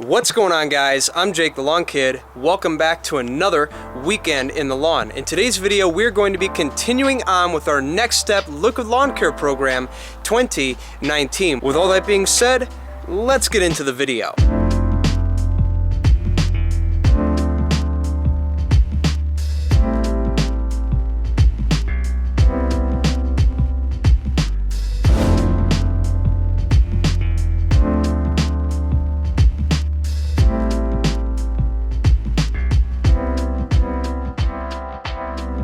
What's going on, guys? I'm Jake the Lawn Kid. Welcome back to another weekend in the lawn. In today's video, we're going to be continuing on with our Next Step Liquid Lawn Care Program 2019. With all that being said, let's get into the video.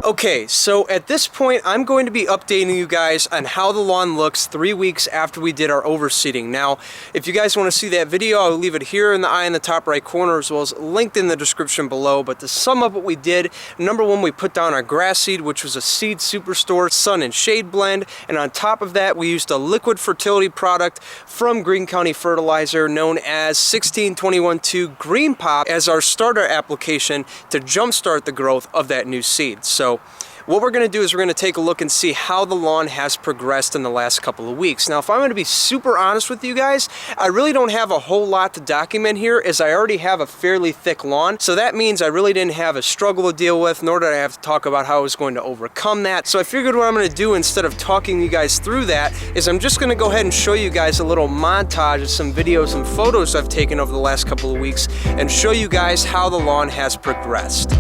Okay, so at this point, I'm going to be updating you guys on how the lawn looks 3 weeks after we did our overseeding. Now, if you guys want to see that video, I'll leave it here in the eye in the top right corner, as well as linked in the description below. But to sum up what we did, number one, we put down our grass seed, which was a seed superstore sun and shade blend. And on top of that, we used a liquid fertility product from Greene County Fertilizer known as 16-21-2 Greene Pop as our starter application to jumpstart the growth of that new seed. So what we're going to do is we're going to take a look and see how the lawn has progressed in the last couple of weeks. Now, if I'm going to be super honest with you guys, I really don't have a whole lot to document here, as I already have a fairly thick lawn. So that means I really didn't have a struggle to deal with, nor did I have to talk about how I was going to overcome that. So I figured what I'm going to do, instead of talking you guys through that, is I'm just going to go ahead and show you guys a little montage of some videos and photos I've taken over the last couple of weeks and show you guys how the lawn has progressed.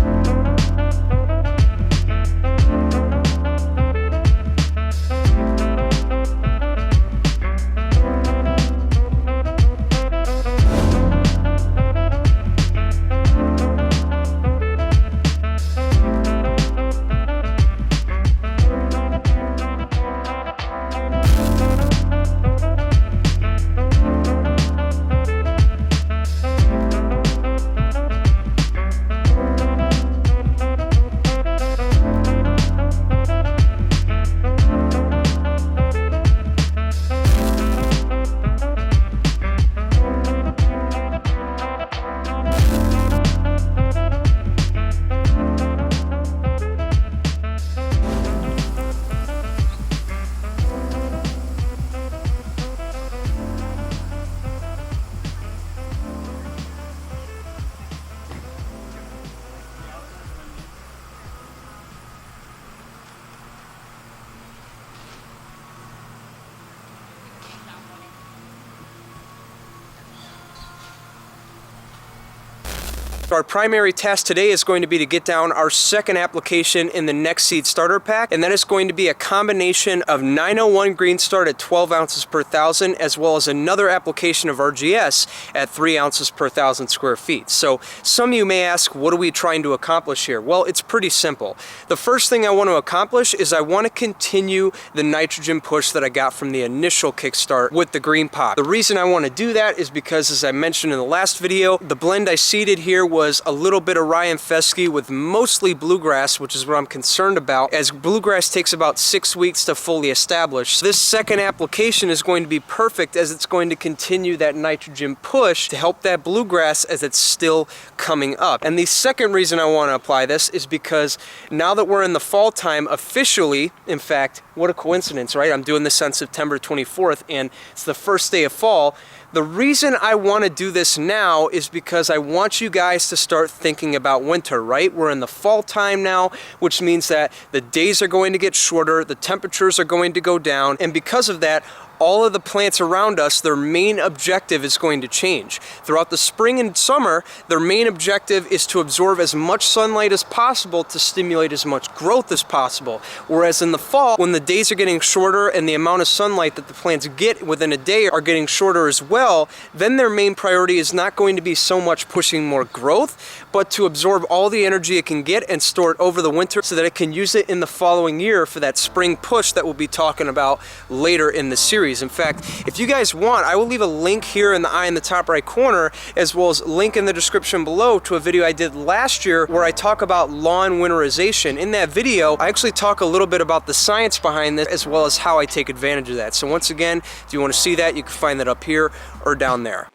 Our primary task today is going to be to get down our second application in the N-Ext Seed Starter Pack, and that is going to be a combination of 901 Greene Start at 12 ounces per thousand, as well as another application of RGS at 3 ounces per thousand square feet. So some of you may ask, what are we trying to accomplish here? Well, it's pretty simple. The first thing I want to accomplish is I want to continue the nitrogen push that I got from the initial kickstart with the Greene Pop. The reason I want to do that is because, as I mentioned in the last video, the blend I seeded here was a little bit of rye and fescue with mostly bluegrass, which is what I'm concerned about, as bluegrass takes about 6 weeks to fully establish. This second application is going to be perfect, as it's going to continue that nitrogen push to help that bluegrass as it's still coming up. And the second reason I want to apply this is because now that we're in the fall time officially, in fact, what a coincidence, right? I'm doing this on September 24th and it's the first day of fall. The reason I want to do this now is because I want you guys to start thinking about winter, right? We're in the fall time now, which means that the days are going to get shorter, the temperatures are going to go down, and because of that, all of the plants around us, their main objective is going to change. Throughout the spring and summer, their main objective is to absorb as much sunlight as possible to stimulate as much growth as possible. Whereas in the fall, when the days are getting shorter and the amount of sunlight that the plants get within a day are getting shorter as well, then their main priority is not going to be so much pushing more growth, but to absorb all the energy it can get and store it over the winter so that it can use it in the following year for that spring push that we'll be talking about later in the series. In fact, if you guys want, I will leave a link here in the eye in the top right corner, as well as a link in the description below to a video I did last year where I talk about lawn winterization. In that video, I actually talk a little bit about the science behind this, as well as how I take advantage of that. So once again, if you want to see that, you can find that up here or down there.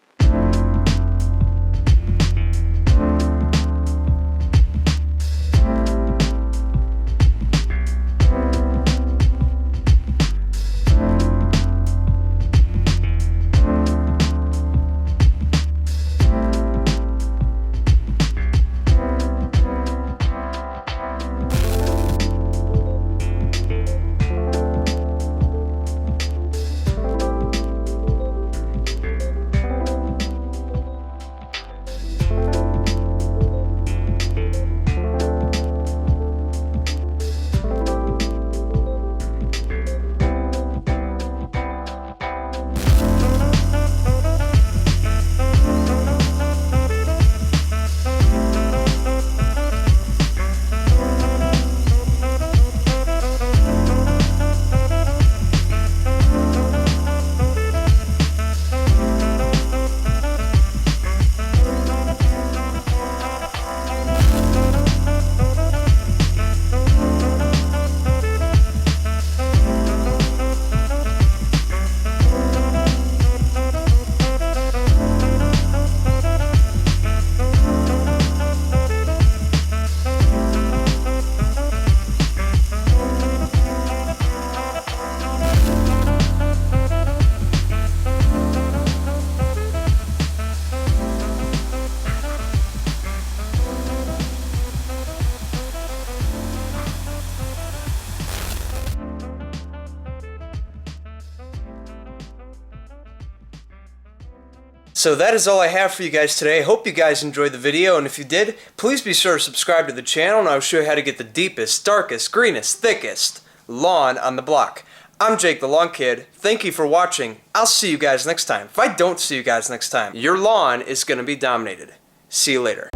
So that is all I have for you guys today. I hope you guys enjoyed the video, and if you did, please be sure to subscribe to the channel, and I'll show you how to get the deepest, darkest, greenest, thickest lawn on the block. I'm Jake the Lawn Kid. Thank you for watching. I'll see you guys next time. If I don't see you guys next time, your lawn is going to be dominated. See you later.